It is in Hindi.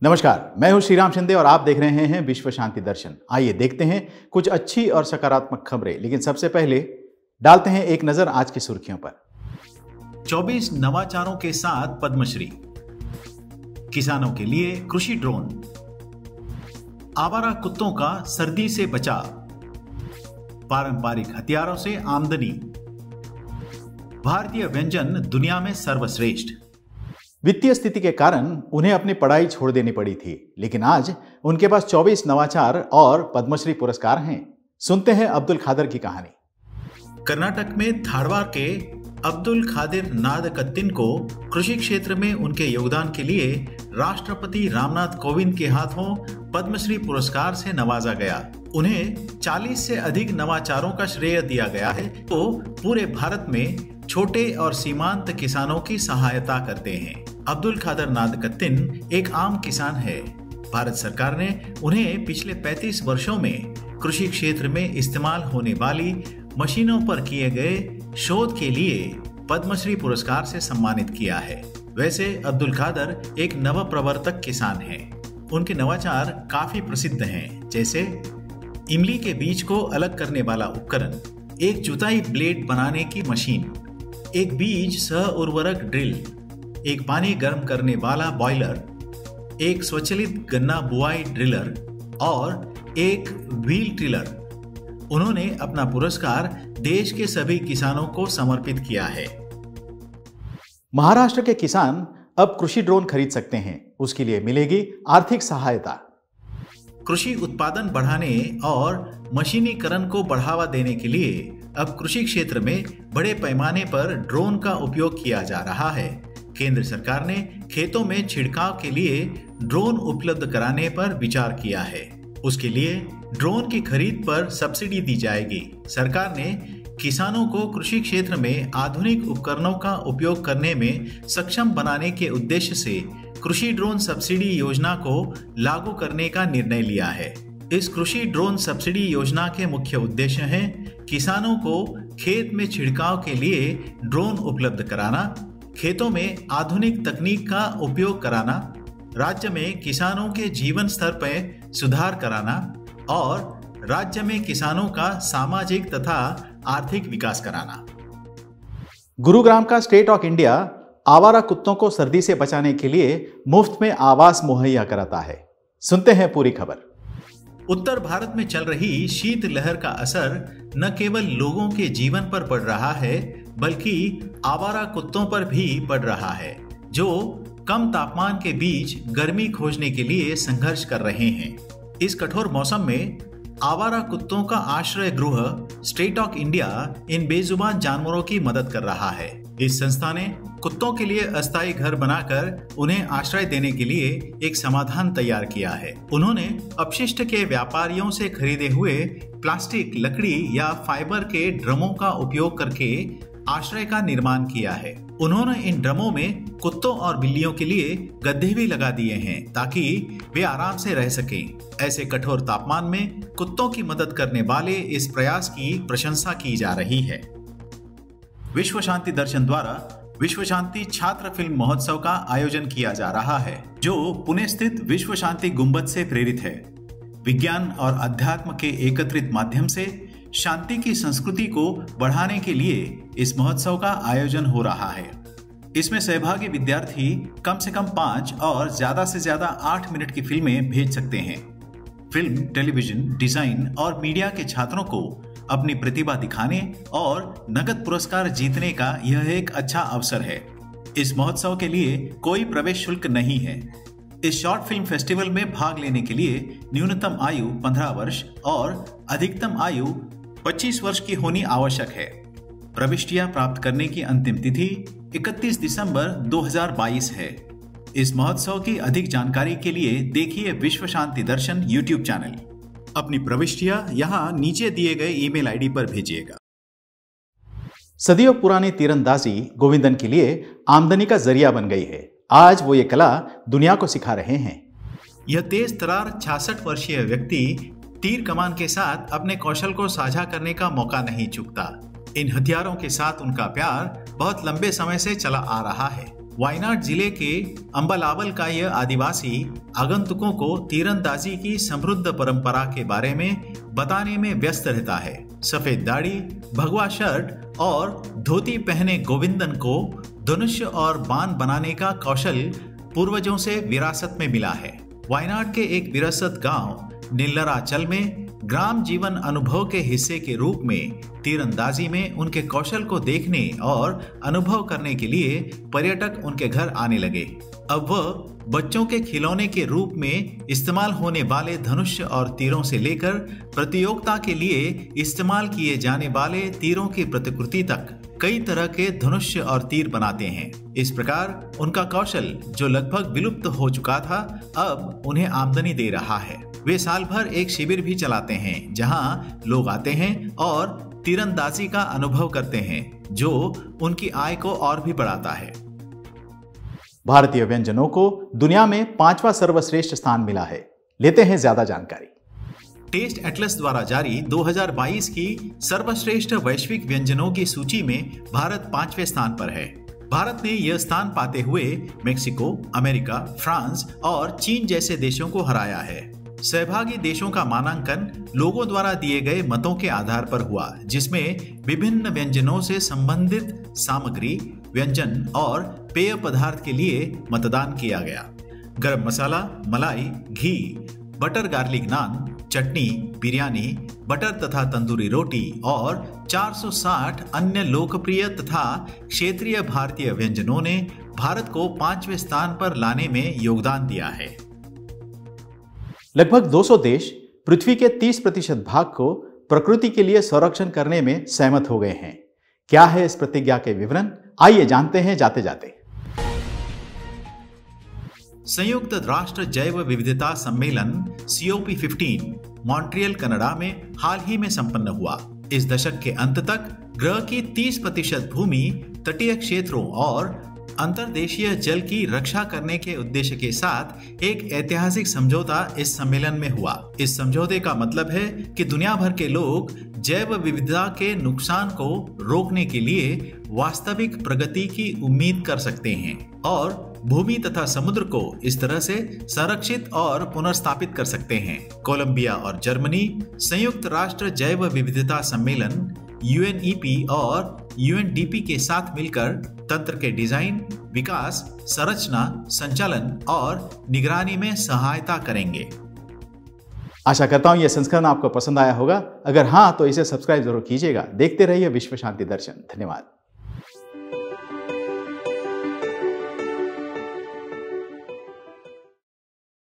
नमस्कार, मैं हूं श्रीराम शिंदे और आप देख रहे हैं विश्व शांति दर्शन। आइए देखते हैं कुछ अच्छी और सकारात्मक खबरें, लेकिन सबसे पहले डालते हैं एक नजर आज की सुर्खियों पर। 24 नवाचारों के साथ पद्मश्री, किसानों के लिए कृषि ड्रोन, आवारा कुत्तों का सर्दी से बचाव, पारंपरिक हथियारों से आमदनी, भारतीय व्यंजन दुनिया में सर्वश्रेष्ठ। वित्तीय स्थिति के कारण उन्हें अपनी पढ़ाई छोड़ देनी पड़ी थी, लेकिन आज उनके पास 24 नवाचार और पद्मश्री पुरस्कार हैं। सुनते हैं अब्दुल खादर की कहानी। कर्नाटक में धारवाड़ के अब्दुल खादिर नादकत्तिन को कृषि क्षेत्र में उनके योगदान के लिए राष्ट्रपति रामनाथ कोविंद के हाथों पद्मश्री पुरस्कार से नवाजा गया। उन्हें 40 से अधिक नवाचारों का श्रेय दिया गया है। तो पूरे भारत में छोटे और सीमांत किसानों की सहायता करते हैं। अब्दुल खादर नादकत्तिन एक आम किसान है। भारत सरकार ने उन्हें पिछले 35 वर्षों में कृषि क्षेत्र में इस्तेमाल होने वाली मशीनों पर किए गए शोध के लिए पद्मश्री पुरस्कार से सम्मानित किया है। वैसे अब्दुल खादर एक नवप्रवर्तक किसान हैं। उनके नवाचार काफी प्रसिद्ध हैं, जैसे इमली के बीज को अलग करने वाला उपकरण, एक जुताई ब्लेड बनाने की मशीन, एक बीज सह उर्वरक ड्रिल, एक पानी गर्म करने वाला बॉयलर, एक स्वचालित गन्ना बुआई ड्रिलर और एक व्हील टिलर। उन्होंने अपना पुरस्कार देश के सभी किसानों को समर्पित किया है। महाराष्ट्र के किसान अब कृषि ड्रोन खरीद सकते हैं। उसके लिए मिलेगी आर्थिक सहायता। कृषि उत्पादन बढ़ाने और मशीनीकरण को बढ़ावा देने के लिए अब कृषि क्षेत्र में बड़े पैमाने पर ड्रोन का उपयोग किया जा रहा है। केंद्र सरकार ने खेतों में छिड़काव के लिए ड्रोन उपलब्ध कराने पर विचार किया है। उसके लिए ड्रोन की खरीद पर सब्सिडी दी जाएगी। सरकार ने किसानों को कृषि क्षेत्र में आधुनिक उपकरणों का उपयोग करने में सक्षम बनाने के उद्देश्य से कृषि ड्रोन सब्सिडी योजना को लागू करने का निर्णय लिया है। इस कृषि ड्रोन सब्सिडी योजना के मुख्य उद्देश्य हैं किसानों को खेत में छिड़काव के लिए ड्रोन उपलब्ध कराना, खेतों में आधुनिक तकनीक का उपयोग कराना, राज्य में किसानों के जीवन स्तर पर सुधार कराना और राज्य में किसानों का सामाजिक तथा आर्थिक विकास कराना। गुरुग्राम का स्टेट ऑफ इंडिया आवारा कुत्तों को सर्दी से बचाने के लिए मुफ्त में आवास मुहैया कराता है। सुनते हैं पूरी खबर। उत्तर भारत में चल रही शीत लहर का असर न केवल लोगों के जीवन पर पड़ रहा है, बल्कि आवारा कुत्तों पर भी पड़ रहा है, जो कम तापमान के बीच गर्मी खोजने के लिए संघर्ष कर रहे हैं। इस कठोर मौसम में आवारा कुत्तों का आश्रय गृह स्टेट ऑफ इंडिया इन बेजुबान जानवरों की मदद कर रहा है। इस संस्था ने कुत्तों के लिए अस्थायी घर बनाकर उन्हें आश्रय देने के लिए एक समाधान तैयार किया है। उन्होंने अपशिष्ट के व्यापारियों से खरीदे हुए प्लास्टिक, लकड़ी या फाइबर के ड्रमों का उपयोग करके आश्रय का निर्माण किया है। उन्होंने इन ड्रमों में कुत्तों और बिल्लियों के लिए गद्दे भी लगा दिए हैं ताकि वे आराम से रह सकें। ऐसे कठोर तापमान में कुत्तों की मदद करने वाले इस प्रयास की प्रशंसा की जा रही है। विश्व शांति दर्शन द्वारा विश्व शांति छात्र फिल्म महोत्सव का आयोजन किया जा रहा है, जो पुणे स्थित विश्व शांति गुंबद से प्रेरित है। विज्ञान और अध्यात्म के एकत्रित माध्यम से शांति की संस्कृति को बढ़ाने के लिए इस महोत्सव का आयोजन हो रहा है। इसमें सहभागी विद्यार्थी कम से कम 5 और ज्यादा से ज्यादा 8 मिनट की फिल्में भेज सकते हैं। फिल्म, टेलीविजन, डिजाइन और मीडिया के छात्रों को अपनी प्रतिभा दिखाने और नगद पुरस्कार जीतने का यह एक अच्छा अवसर है। इस महोत्सव के लिए कोई प्रवेश शुल्क नहीं है। इस शॉर्ट फिल्म फेस्टिवल में भाग लेने के लिए न्यूनतम आयु 15 वर्ष और अधिकतम आयु 25 वर्ष की होनी आवश्यक है। प्रविष्टियां प्राप्त करने की अंतिम तिथि 31 दिसंबर 2022 है। इस महोत्सव की अधिक जानकारी के लिए देखिए विश्व शांति दर्शन YouTube चैनल। अपनी प्रविष्टियां यहां नीचे दिए गए ईमेल आईडी पर भेजिएगा। सदियों पुरानी तीरंदाजी गोविंदन के लिए आमदनी का जरिया बन गई है। आज वो ये कला दुनिया को सिखा रहे हैं। यह तेज तरार 66 वर्षीय व्यक्ति तीर कमान के साथ अपने कौशल को साझा करने का मौका नहीं चूकता। इन हथियारों के साथ उनका प्यार बहुत लंबे समय से चला आ रहा है। वायनाड जिले के अंबलावल का यह आदिवासी आगंतुकों को तीरंदाजी की समृद्ध परंपरा के बारे में बताने में व्यस्त रहता है। सफेद दाढ़ी, भगवा शर्ट और धोती पहने गोविंदन को धनुष और बाण बनाने का कौशल पूर्वजों से विरासत में मिला है। वायनाड के एक विरासत गांव निल्लराचल में ग्राम जीवन अनुभव के हिस्से के रूप में तीरंदाजी में उनके कौशल को देखने और अनुभव करने के लिए पर्यटक उनके घर आने लगे। अब वह बच्चों के खिलौने के रूप में इस्तेमाल होने वाले धनुष और तीरों से लेकर प्रतियोगिता के लिए इस्तेमाल किए जाने वाले तीरों की प्रतिकृति तक कई तरह के धनुष और तीर बनाते हैं। इस प्रकार उनका कौशल, जो लगभग विलुप्त हो चुका था, अब उन्हें आमदनी दे रहा है। वे साल भर एक शिविर भी चलाते हैं जहां लोग आते हैं और तीरंदाजी का अनुभव करते हैं, जो उनकी आय को और भी बढ़ाता है। भारतीय व्यंजनों को दुनिया में 5वां सर्वश्रेष्ठ स्थान मिला है। लेते हैं ज्यादा जानकारी। टेस्ट एटलस द्वारा जारी 2022 की सर्वश्रेष्ठ वैश्विक व्यंजनों की सूची में भारत 5वें स्थान पर है। भारत ने यह स्थान पाते हुए मेक्सिको, अमेरिका, फ्रांस और चीन जैसे देशों को हराया है। सहभागी देशों का मानांकन लोगों द्वारा दिए गए मतों के आधार पर हुआ, जिसमें विभिन्न व्यंजनों से संबंधित सामग्री, व्यंजन और पेय पदार्थ के लिए मतदान किया गया। गरम मसाला, मलाई, घी, बटर गार्लिक नान, चटनी, बिरयानी, बटर तथा तंदूरी रोटी और 460 अन्य लोकप्रिय तथा क्षेत्रीय भारतीय व्यंजनों ने भारत को 5वें स्थान पर लाने में योगदान दिया है। लगभग 200 देश पृथ्वी के 30% भाग को प्रकृति के लिए संरक्षण करने में सहमत हो गए हैं। क्या है इस प्रतिज्ञा के विवरण? आइए जानते हैं जाते जाते। संयुक्त राष्ट्र जैव विविधता सम्मेलन COP15 मॉन्ट्रियल, कनाडा में हाल ही में संपन्न हुआ। इस दशक के अंत तक ग्रह की 30% भूमि, तटीय क्षेत्रों और अंतर्देशीय जल की रक्षा करने के उद्देश्य के साथ एक ऐतिहासिक समझौता इस सम्मेलन में हुआ। इस समझौते का मतलब है कि दुनिया भर के लोग जैव विविधता के नुकसान को रोकने के लिए वास्तविक प्रगति की उम्मीद कर सकते हैं और भूमि तथा समुद्र को इस तरह से संरक्षित और पुनर्स्थापित कर सकते हैं। कोलंबिया और जर्मनी संयुक्त राष्ट्र जैव विविधता सम्मेलन UNEP और UNDP के साथ मिलकर तंत्र के डिजाइन, विकास, संरचना, संचालन और निगरानी में सहायता करेंगे। आशा करता हूं यह संस्करण आपको पसंद आया होगा। अगर हां तो इसे सब्सक्राइब जरूर कीजिएगा। देखते रहिए विश्व शांति दर्शन। धन्यवाद।